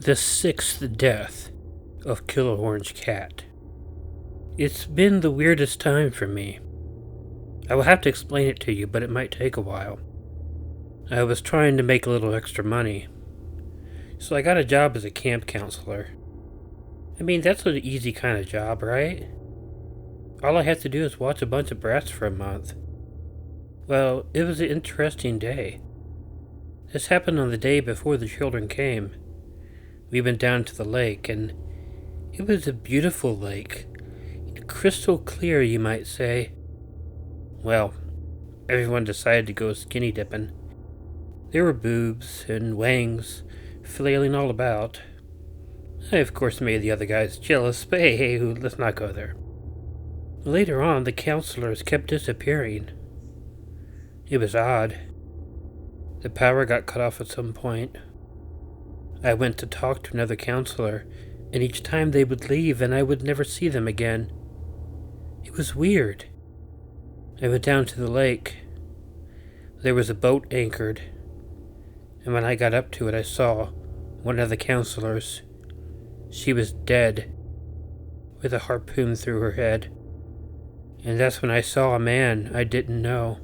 The sixth death of Killer Orange Cat. It's been the weirdest time for me. I will have to explain it to you, but it might take a while. I was trying to make a little extra money, so I got a job as a camp counselor. I mean, that's an easy kind of job, right? All I have to do is watch a bunch of brats for a month. Well, it was an interesting day. This happened on the day before the children came. We went down to the lake, and it was a beautiful lake. Crystal clear, you might say. Well, everyone decided to go skinny dipping. There were boobs and wangs flailing all about. I, of course, made the other guys jealous, but hey, let's not go there. Later on, the counselors kept disappearing. It was odd. The power got cut off at some point. I went to talk to another counselor, and each time they would leave and I would never see them again. It was weird. I went down to the lake. There was a boat anchored, and when I got up to it I saw one of the counselors. She was dead, with a harpoon through her head. And that's when I saw a man I didn't know.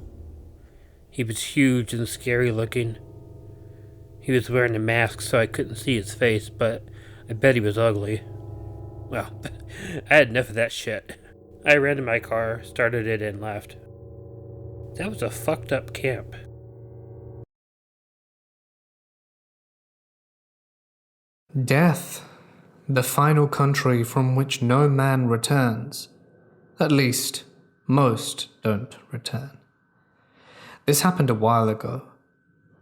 He was huge and scary looking. He was wearing a mask so I couldn't see his face, but I bet he was ugly. Well, I had enough of that shit. I ran to my car, started it, and left. That was a fucked up camp. Death, the final country from which no man returns. At least, most don't return. This happened a while ago.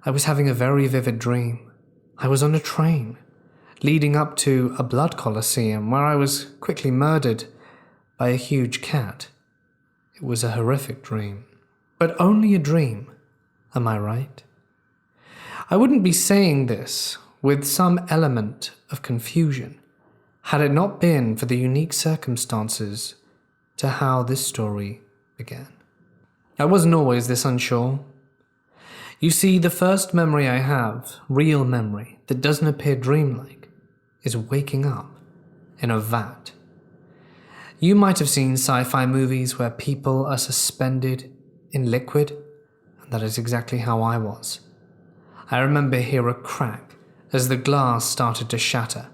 I was having a very vivid dream. I was on a train, leading up to a blood coliseum where I was quickly murdered by a huge cat. It was a horrific dream, but only a dream, am I right? I wouldn't be saying this with some element of confusion had it not been for the unique circumstances to how this story began. I wasn't always this unsure. You see, the first memory I have, real memory, that doesn't appear dreamlike, is waking up in a vat. You might have seen sci-fi movies where people are suspended in liquid, and that is exactly how I was. I remember hearing a crack as the glass started to shatter,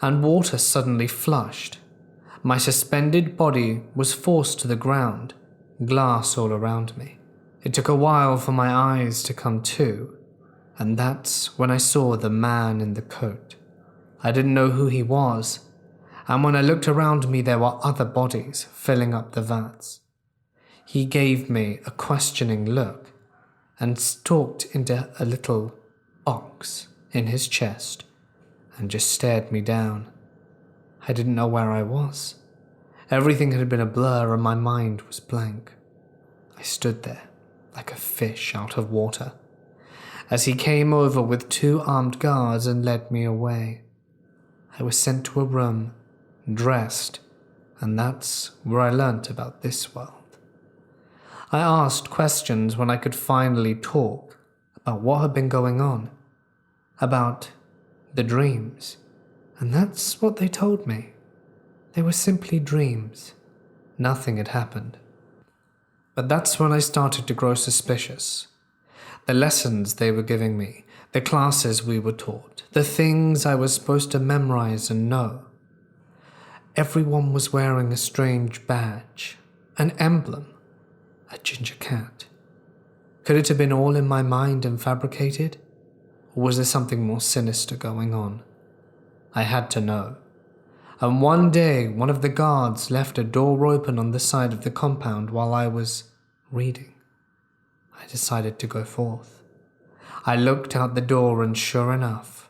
and water suddenly flushed. My suspended body was forced to the ground, glass all around me. It took a while for my eyes to come to, and that's when I saw the man in the coat. I didn't know who he was, and when I looked around me there were other bodies filling up the vats. He gave me a questioning look and stalked into a little box in his chest and just stared me down. I didn't know where I was. Everything had been a blur and my mind was blank. I stood there like a fish out of water as he came over with 2 armed guards and led me away. I was sent to a room, dressed, and that's where I learnt about this world. I asked questions when I could finally talk about what had been going on, about the dreams, and that's what they told me. They were simply dreams. Nothing had happened. But that's when I started to grow suspicious. The lessons they were giving me, the classes we were taught, the things I was supposed to memorize and know. Everyone was wearing a strange badge, an emblem, a ginger cat. Could it have been all in my mind and fabricated? Or was there something more sinister going on? I had to know. And one day, one of the guards left a door open on the side of the compound while I was reading. I decided to go forth. I looked out the door and sure enough,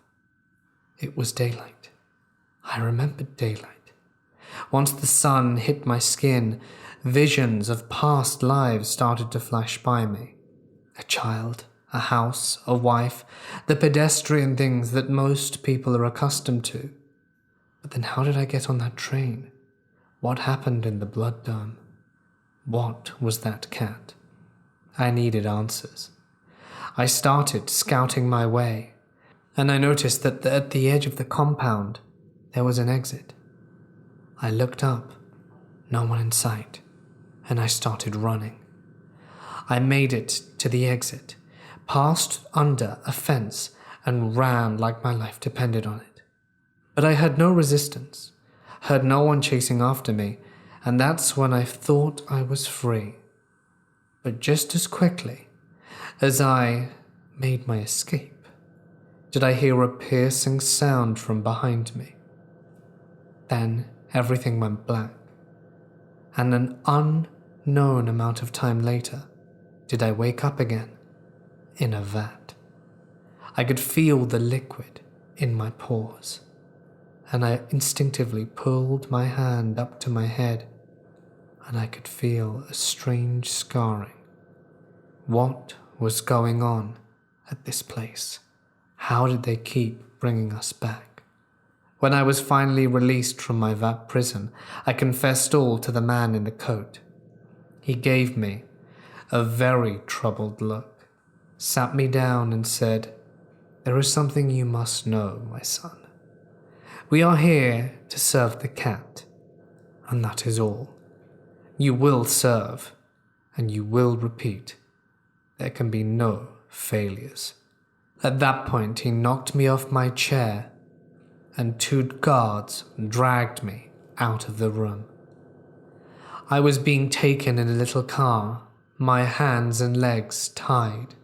it was daylight. I remembered daylight. Once the sun hit my skin, visions of past lives started to flash by me. A child, a house, a wife, the pedestrian things that most people are accustomed to. But then how did I get on that train? What happened in the blood dome? What was that cat? I needed answers. I started scouting my way. and I noticed that at the edge of the compound there was an exit. I looked up, no one in sight, and I started running. I made it to the exit, passed under a fence, and ran like my life depended on it. But I had no resistance, heard no one chasing after me, and that's when I thought I was free. But just as quickly as I made my escape, did I hear a piercing sound from behind me. Then everything went black, and an unknown amount of time later did I wake up again in a vat. I could feel the liquid in my pores, and I instinctively pulled my hand up to my head, and I could feel a strange scarring. What was going on at this place? How did they keep bringing us back? When I was finally released from my vat prison, I confessed all to the man in the coat. He gave me a very troubled look, sat me down and said, "There is something you must know, my son. We are here to serve the cat, and that is all. You will serve, and you will repeat. There can be no failures." At that point, he knocked me off my chair, and 2 guards dragged me out of the room. I was being taken in a little car, my hands and legs tied,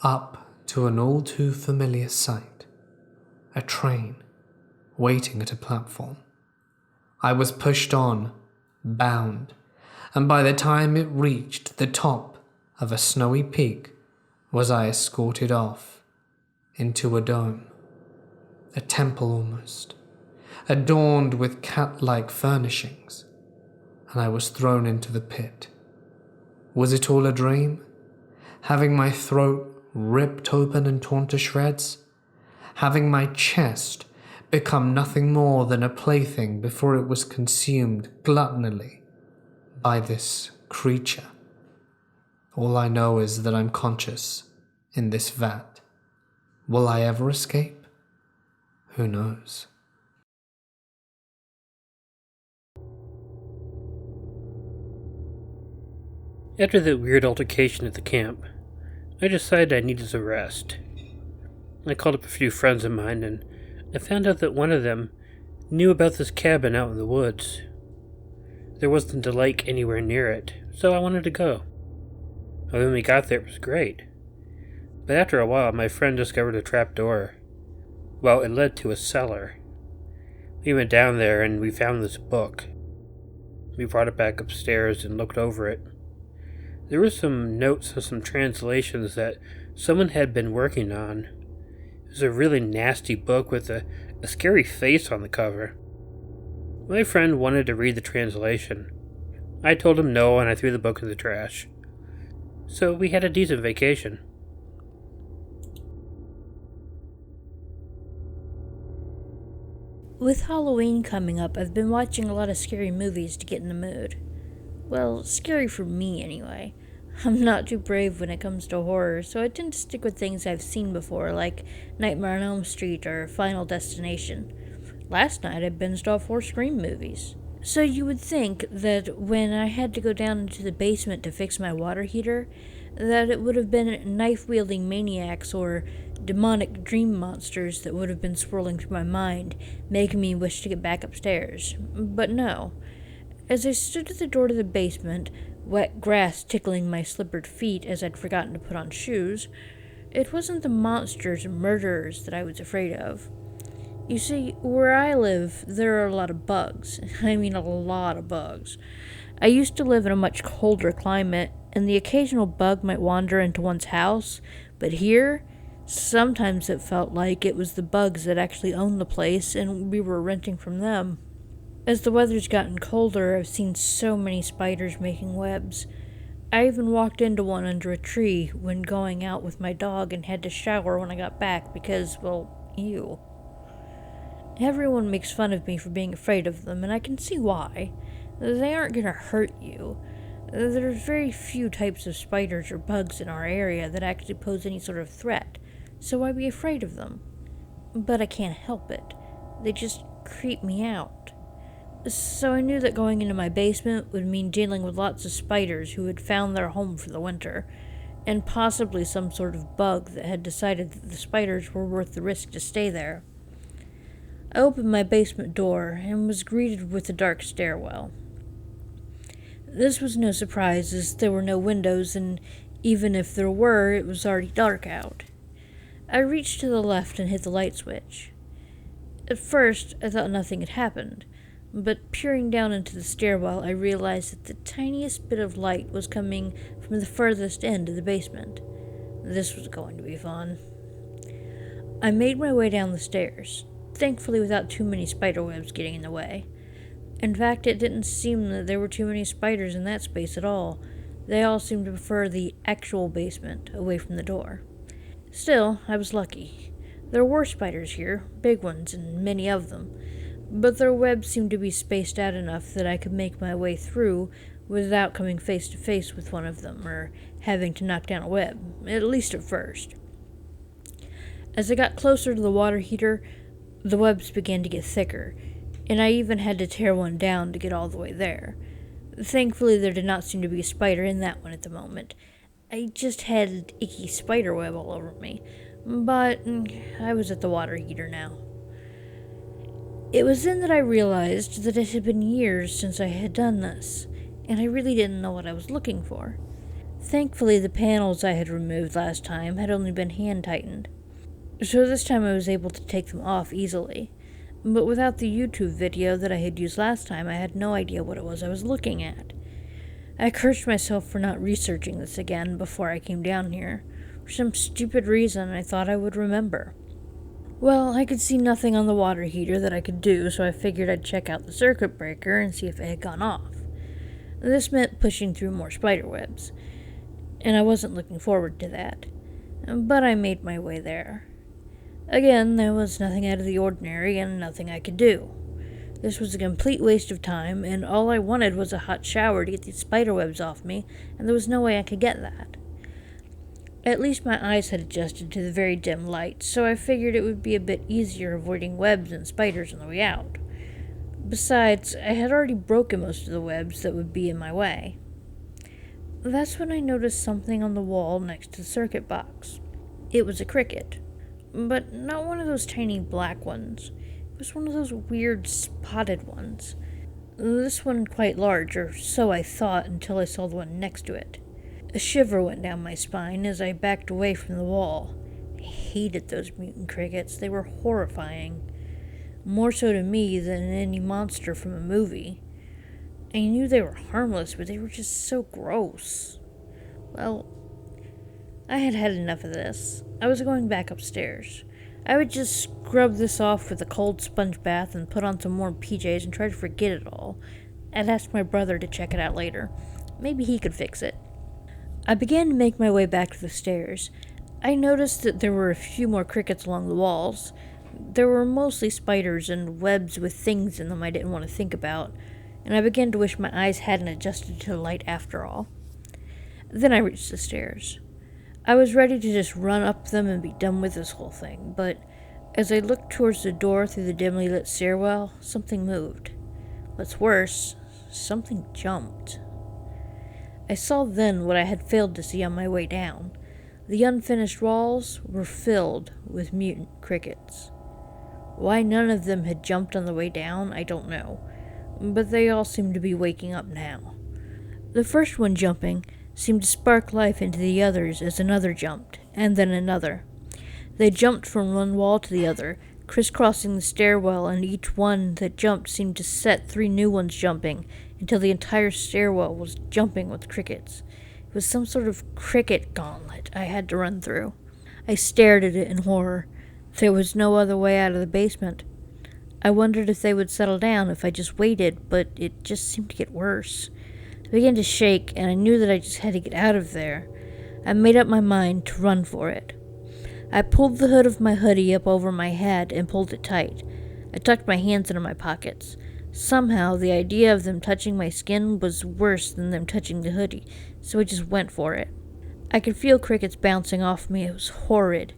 up to an all too familiar sight, a train waiting at a platform. I was pushed on, bound, and by the time it reached the top of a snowy peak, was I escorted off into a dome, a temple almost, adorned with cat-like furnishings, and I was thrown into the pit. Was it all a dream? Having my throat ripped open and torn to shreds? Having my chest become nothing more than a plaything before it was consumed gluttonally by this creature? All I know is that I'm conscious in this vat. Will I ever escape? Who knows? After that weird altercation at the camp, I decided I needed some rest. I called up a few friends of mine, and I found out that one of them knew about this cabin out in the woods. There wasn't a lake anywhere near it, so I wanted to go. When we got there, it was great. But after a while, my friend discovered a trap door. Well, it led to a cellar. We went down there and we found this book. We brought it back upstairs and looked over it. There were some notes and some translations that someone had been working on. It was a really nasty book with a scary face on the cover. My friend wanted to read the translation. I told him no, and I threw the book in the trash. So we had a decent vacation. With Halloween coming up, I've been watching a lot of scary movies to get in the mood. Well, scary for me anyway. I'm not too brave when it comes to horror, so I tend to stick with things I've seen before, like Nightmare on Elm Street or Final Destination. Last night I binged all 4 Scream movies. So you would think that when I had to go down into the basement to fix my water heater, that it would have been knife-wielding maniacs or demonic dream monsters that would have been swirling through my mind, making me wish to get back upstairs. But no. As I stood at the door to the basement, wet grass tickling my slippered feet as I'd forgotten to put on shoes, it wasn't the monsters and murderers that I was afraid of. You see, where I live, there are a lot of bugs. I mean a lot of bugs. I used to live in a much colder climate, and the occasional bug might wander into one's house, but here, sometimes it felt like it was the bugs that actually owned the place, and we were renting from them. As the weather's gotten colder, I've seen so many spiders making webs. I even walked into one under a tree when going out with my dog and had to shower when I got back because, well, ew. Everyone makes fun of me for being afraid of them, and I can see why. They aren't gonna hurt you. There's very few types of spiders or bugs in our area that actually pose any sort of threat, so why be afraid of them? but I can't help it. They just creep me out. So I knew that going into my basement would mean dealing with lots of spiders who had found their home for the winter, and possibly some sort of bug that had decided that the spiders were worth the risk to stay there. I opened my basement door and was greeted with a dark stairwell. This was no surprise, as there were no windows, and even if there were, it was already dark out. I reached to the left and hit the light switch. At first, I thought nothing had happened, but peering down into the stairwell, I realized that the tiniest bit of light was coming from the furthest end of the basement. This was going to be fun. I made my way down the stairs, thankfully without too many spiderwebs getting in the way. In fact, it didn't seem that there were too many spiders in that space at all. They all seemed to prefer the actual basement, away from the door. Still, I was lucky. There were spiders here, big ones, and many of them, but their webs seemed to be spaced out enough that I could make my way through without coming face to face with one of them, or having to knock down a web, at least at first. As I got closer to the water heater, the webs began to get thicker, and I even had to tear one down to get all the way there. Thankfully, there did not seem to be a spider in that one at the moment. I just had icky spider web all over me, but I was at the water heater now. It was then that I realized that it had been years since I had done this, and I really didn't know what I was looking for. Thankfully, the panels I had removed last time had only been hand-tightened, so this time I was able to take them off easily. But without the YouTube video that I had used last time, I had no idea what it was I was looking at. I cursed myself for not researching this again before I came down here. For some stupid reason, I thought I would remember. Well, I could see nothing on the water heater that I could do, so I figured I'd check out the circuit breaker and see if it had gone off. This meant pushing through more spider webs, and I wasn't looking forward to that. But I made my way there. Again, there was nothing out of the ordinary and nothing I could do. This was a complete waste of time, and all I wanted was a hot shower to get these spiderwebs off me, and there was no way I could get that. At least my eyes had adjusted to the very dim light, so I figured it would be a bit easier avoiding webs and spiders on the way out. Besides, I had already broken most of the webs that would be in my way. That's when I noticed something on the wall next to the circuit box. It was a cricket. But not one of those tiny black ones. It was one of those weird spotted ones. This one quite large, or so I thought until I saw the one next to it. A shiver went down my spine as I backed away from the wall. I hated those mutant crickets. They were horrifying. More so to me than any monster from a movie. I knew they were harmless, but they were just so gross. Well, I had had enough of this. I was going back upstairs. I would just scrub this off with a cold sponge bath and put on some warm PJs and try to forget it all. I'd ask my brother to check it out later. Maybe he could fix it. I began to make my way back to the stairs. I noticed that there were a few more crickets along the walls. There were mostly spiders and webs with things in them I didn't want to think about, and I began to wish my eyes hadn't adjusted to the light after all. Then I reached the stairs. I was ready to just run up them and be done with this whole thing, but as I looked towards the door through the dimly lit stairwell, something moved. What's worse, something jumped. I saw then what I had failed to see on my way down. The unfinished walls were filled with mutant crickets. Why none of them had jumped on the way down, I don't know, but they all seemed to be waking up now. The first one jumping seemed to spark life into the others as another jumped, and then another. They jumped from one wall to the other, crisscrossing the stairwell, and each one that jumped seemed to set 3 new ones jumping, until the entire stairwell was jumping with crickets. It was some sort of cricket gauntlet I had to run through. I stared at it in horror. There was no other way out of the basement. I wondered if they would settle down if I just waited, but it just seemed to get worse. I began to shake, and I knew that I just had to get out of there. I made up my mind to run for it. I pulled the hood of my hoodie up over my head and pulled it tight. I tucked my hands into my pockets. Somehow, the idea of them touching my skin was worse than them touching the hoodie, so I just went for it. I could feel crickets bouncing off me. It was horrid.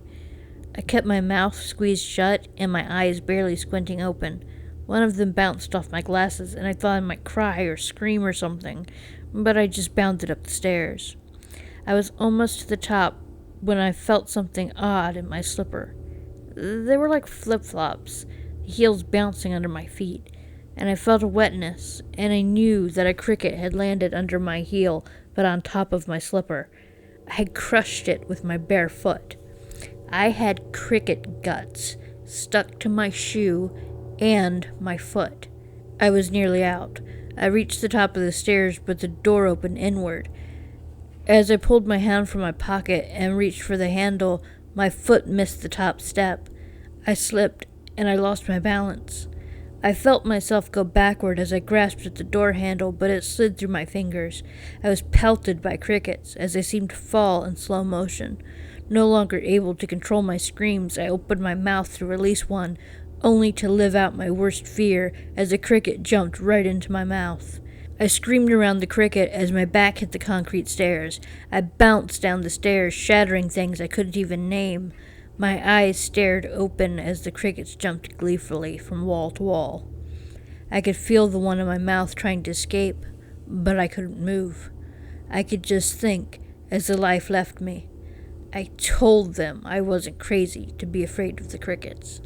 I kept my mouth squeezed shut and my eyes barely squinting open. One of them bounced off my glasses, and I thought I might cry or scream or something, but I just bounded up the stairs. I was almost to the top when I felt something odd in my slipper. They were like flip-flops, the heels bouncing under my feet, and I felt a wetness, and I knew that a cricket had landed under my heel, but on top of my slipper. I had crushed it with my bare foot. I had cricket guts stuck to my shoe and my foot. I was nearly out. I reached the top of the stairs, but the door opened inward. As I pulled my hand from my pocket and reached for the handle, my foot missed the top step. I slipped, and I lost my balance. I felt myself go backward as I grasped at the door handle, but it slid through my fingers. I was pelted by crickets as they seemed to fall in slow motion. No longer able to control my screams, I opened my mouth to release one, only to live out my worst fear as a cricket jumped right into my mouth. I screamed around the cricket as my back hit the concrete stairs. I bounced down the stairs, shattering things I couldn't even name. My eyes stared open as the crickets jumped gleefully from wall to wall. I could feel the one in my mouth trying to escape, but I couldn't move. I could just think as the life left me. I told them I wasn't crazy to be afraid of the crickets.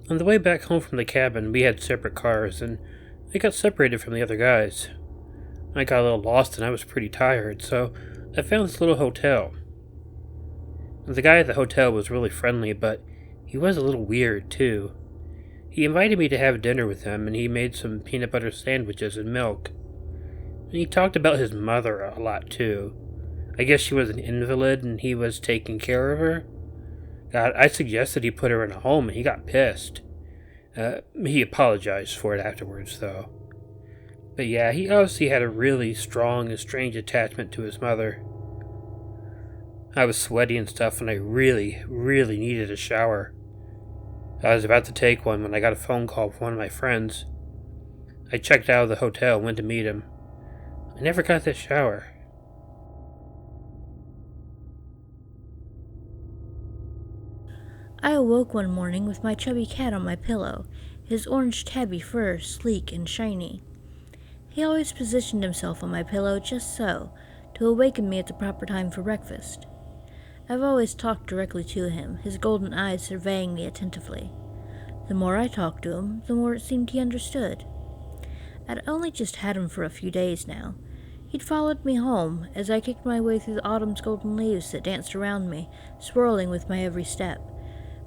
On the way back home from the cabin, we had separate cars, and I got separated from the other guys. I got a little lost and I was pretty tired, so I found this little hotel. The guy at the hotel was really friendly, but he was a little weird, too. He invited me to have dinner with him, and he made some peanut butter sandwiches and milk. And he talked about his mother a lot, too. I guess she was an invalid and he was taking care of her. God, I suggested he put her in a home and he got pissed. He apologized for it afterwards, though. But yeah, he obviously had a really strong and strange attachment to his mother. I was sweaty and stuff, and I really, really needed a shower. I was about to take one when I got a phone call from one of my friends. I checked out of the hotel and went to meet him. I never got that shower. I awoke one morning with my chubby cat on my pillow, his orange tabby fur sleek and shiny. He always positioned himself on my pillow just so, to awaken me at the proper time for breakfast. I've always talked directly to him, his golden eyes surveying me attentively. The more I talked to him, the more it seemed he understood. I'd only just had him for a few days now. He'd followed me home as I kicked my way through the autumn's golden leaves that danced around me, swirling with my every step.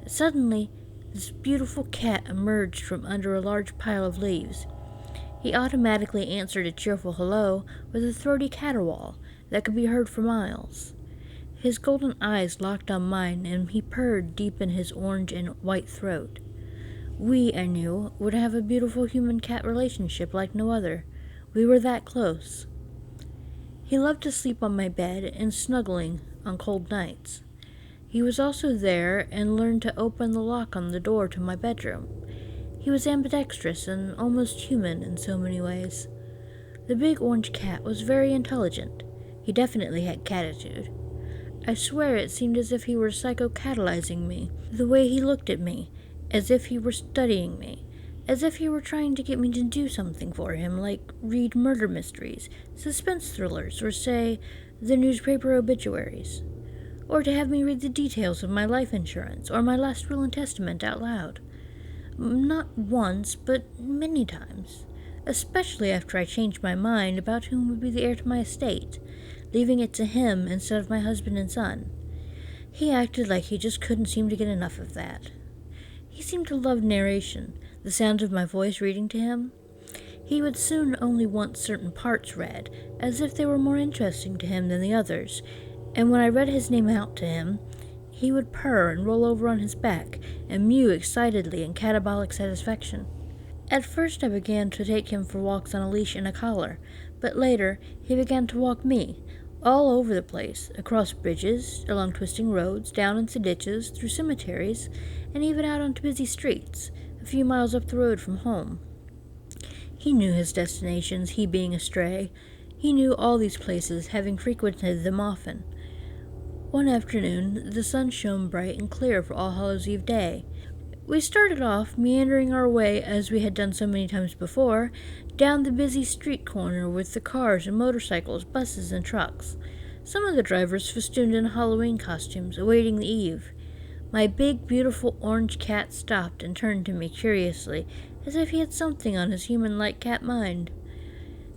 Suddenly, this beautiful cat emerged from under a large pile of leaves. He automatically answered a cheerful hello with a throaty caterwaul that could be heard for miles. His golden eyes locked on mine, and he purred deep in his orange and white throat. We, I knew, would have a beautiful human-cat relationship like no other. We were that close. He loved to sleep on my bed and snuggling on cold nights. He was also there and learned to open the lock on the door to my bedroom. He was ambidextrous and almost human in so many ways. The big orange cat was very intelligent. He definitely had catitude. I swear it seemed as if he were psychocatalyzing me, the way he looked at me, as if he were studying me, as if he were trying to get me to do something for him, like read murder mysteries, suspense thrillers, or say, the newspaper obituaries. Or to have me read the details of my life insurance or my last will and testament out loud. Not once, but many times, especially after I changed my mind about whom would be the heir to my estate, leaving it to him instead of my husband and son. He acted like he just couldn't seem to get enough of that. He seemed to love narration, the sound of my voice reading to him. He would soon only want certain parts read, as if they were more interesting to him than the others, and when I read his name out to him, he would purr and roll over on his back and mew excitedly in catabolic satisfaction. At first I began to take him for walks on a leash and a collar, but later he began to walk me, all over the place, across bridges, along twisting roads, down into ditches, through cemeteries, and even out onto busy streets, a few miles up the road from home. He knew his destinations, he being a stray, He knew all these places, having frequented them often. One afternoon, the sun shone bright and clear for All Hallows Eve day. We started off, meandering our way, as we had done so many times before, down the busy street corner with the cars and motorcycles, buses and trucks. Some of the drivers festooned in Halloween costumes, awaiting the eve. My big, beautiful orange cat stopped and turned to me curiously, as if he had something on his human-like cat mind.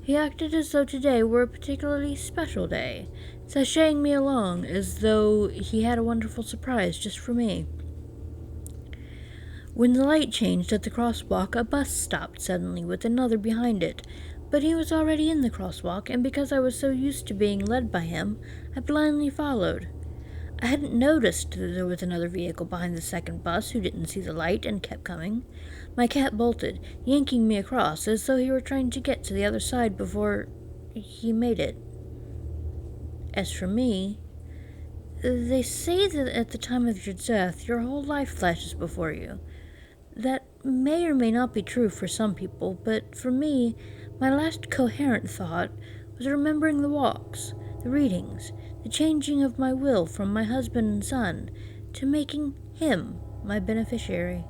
He acted as though today were a particularly special day, sashaying me along as though he had a wonderful surprise just for me. When the light changed at the crosswalk, a bus stopped suddenly with another behind it, but he was already in the crosswalk, and because I was so used to being led by him, I blindly followed. I hadn't noticed that there was another vehicle behind the second bus who didn't see the light and kept coming. My cat bolted, yanking me across as though he were trying to get to the other side before he made it. As for me, they say that at the time of your death, your whole life flashes before you. That may or may not be true for some people, but for me, my last coherent thought was remembering the walks, the readings, the changing of my will from my husband and son to making him my beneficiary.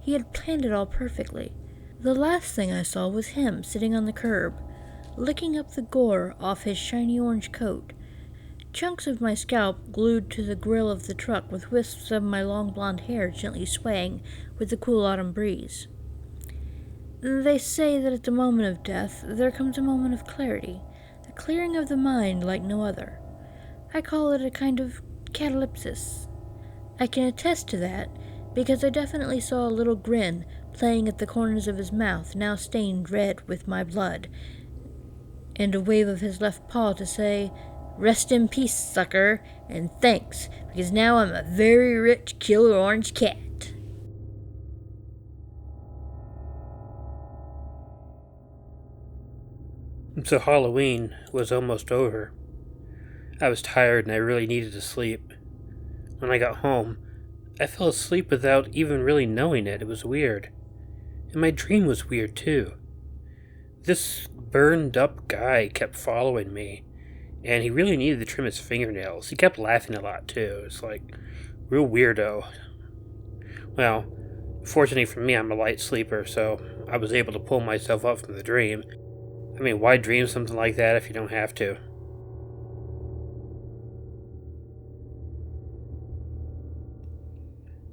He had planned it all perfectly. The last thing I saw was him sitting on the curb, licking up the gore off his shiny orange coat, chunks of my scalp glued to the grill of the truck with wisps of my long blonde hair gently swaying with the cool autumn breeze. They say that at the moment of death there comes a moment of clarity, a clearing of the mind like no other. I call it a kind of catalepsis. I can attest to that because I definitely saw a little grin playing at the corners of his mouth, now stained red with my blood, and a wave of his left paw to say, "Rest in peace, sucker, and thanks, because now I'm a very rich killer orange cat." So Halloween was almost over. I was tired and I really needed to sleep. When I got home, I fell asleep without even really knowing it. It was weird. And my dream was weird too. This burned up guy kept following me, and he really needed to trim his fingernails. He kept laughing a lot too. It's like, real weirdo. Well, fortunately for me, I'm a light sleeper, so I was able to pull myself up from the dream. I mean, why dream something like that if you don't have to?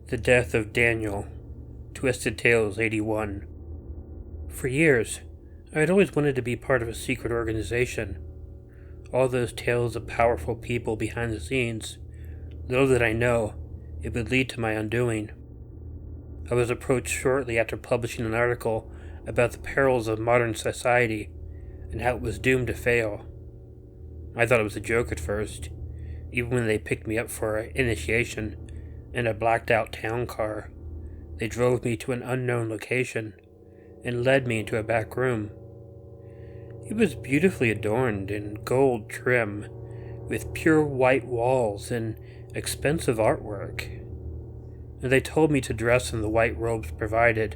The Death of Daniel, Twisted Tales 81. For years, I had always wanted to be part of a secret organization. All those tales of powerful people behind the scenes, little did I know, it would lead to my undoing. I was approached shortly after publishing an article about the perils of modern society and how it was doomed to fail. I thought it was a joke at first, even when they picked me up for initiation in a blacked-out town car. They drove me to an unknown location and led me into a back room. It was beautifully adorned in gold trim, with pure white walls and expensive artwork. And they told me to dress in the white robes provided,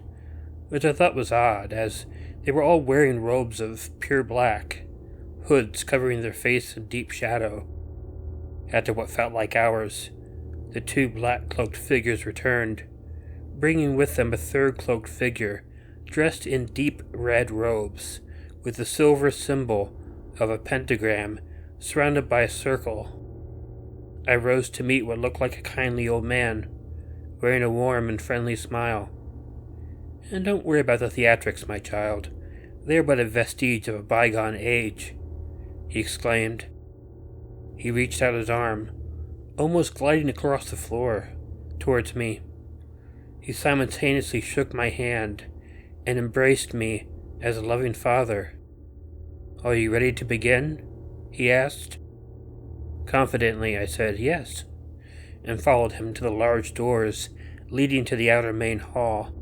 which I thought was odd, as they were all wearing robes of pure black, hoods covering their face in deep shadow. After what felt like hours, the two black-cloaked figures returned, bringing with them a third cloaked figure, dressed in deep red robes, with the silver symbol of a pentagram surrounded by a circle. I rose to meet what looked like a kindly old man, wearing a warm and friendly smile. "And don't worry about the theatrics, my child. They are but a vestige of a bygone age," he exclaimed. He reached out his arm, almost gliding across the floor, towards me. He simultaneously shook my hand and embraced me as a loving father. "Are you ready to begin?" he asked. Confidently, I said yes, and followed him to the large doors leading to the outer main hall.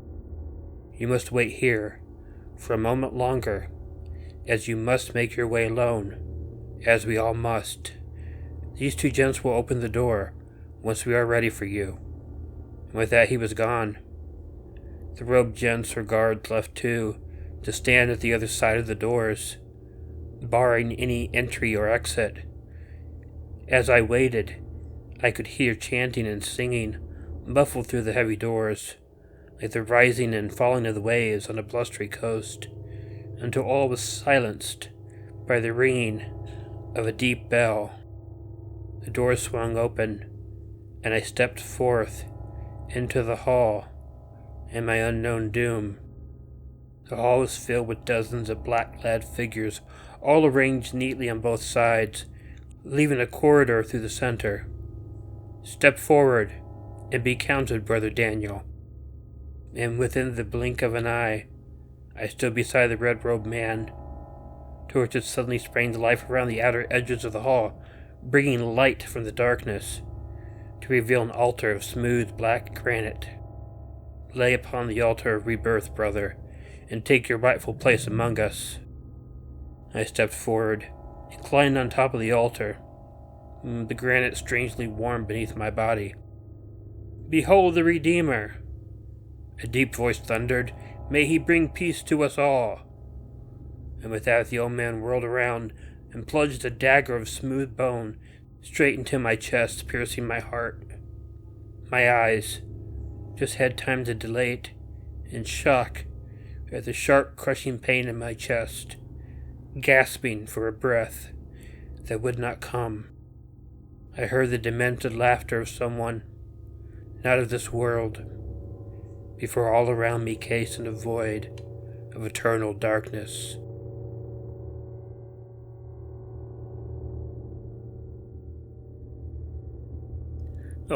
"You must wait here for a moment longer, as you must make your way alone, as we all must. These two gents will open the door once we are ready for you." And with that he was gone. The robed gents or guards left too, to stand at the other side of the doors. barring any entry or exit. As I waited, I could hear chanting and singing, muffled through the heavy doors, like the rising and falling of the waves on a blustery coast, until all was silenced by the ringing of a deep bell. The door swung open, and I stepped forth into the hall and my unknown doom. The hall was filled with dozens of black-clad figures, all arranged neatly on both sides, leaving a corridor through the center. Step forward and be counted, Brother Daniel. And within the blink of an eye, I stood beside the red-robed man. Torches suddenly sprang to life around the outer edges of the hall, bringing light from the darkness to reveal an altar of smooth black granite. Lay upon the altar of rebirth, brother, and take your rightful place among us. I stepped forward, inclined on top of the altar, the granite strangely warm beneath my body. Behold the Redeemer! A deep voice thundered, May he bring peace to us all! And with that the old man whirled around and plunged a dagger of smooth bone straight into my chest, piercing my heart. My eyes just had time to dilate in shock at the sharp, crushing pain in my chest, gasping for a breath that would not come. I heard the demented laughter of someone not of this world, before all around me cased in a void of eternal darkness.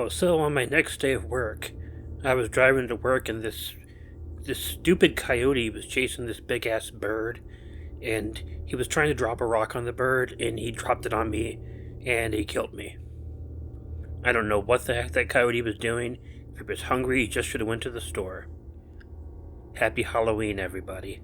So on my next day of work, I was driving to work and this stupid coyote was chasing this big-ass bird, and he was trying to drop a rock on the bird, and he dropped it on me, and he killed me. I don't know what the heck that coyote was doing. If he was hungry, he just should have went to the store. Happy Halloween, everybody.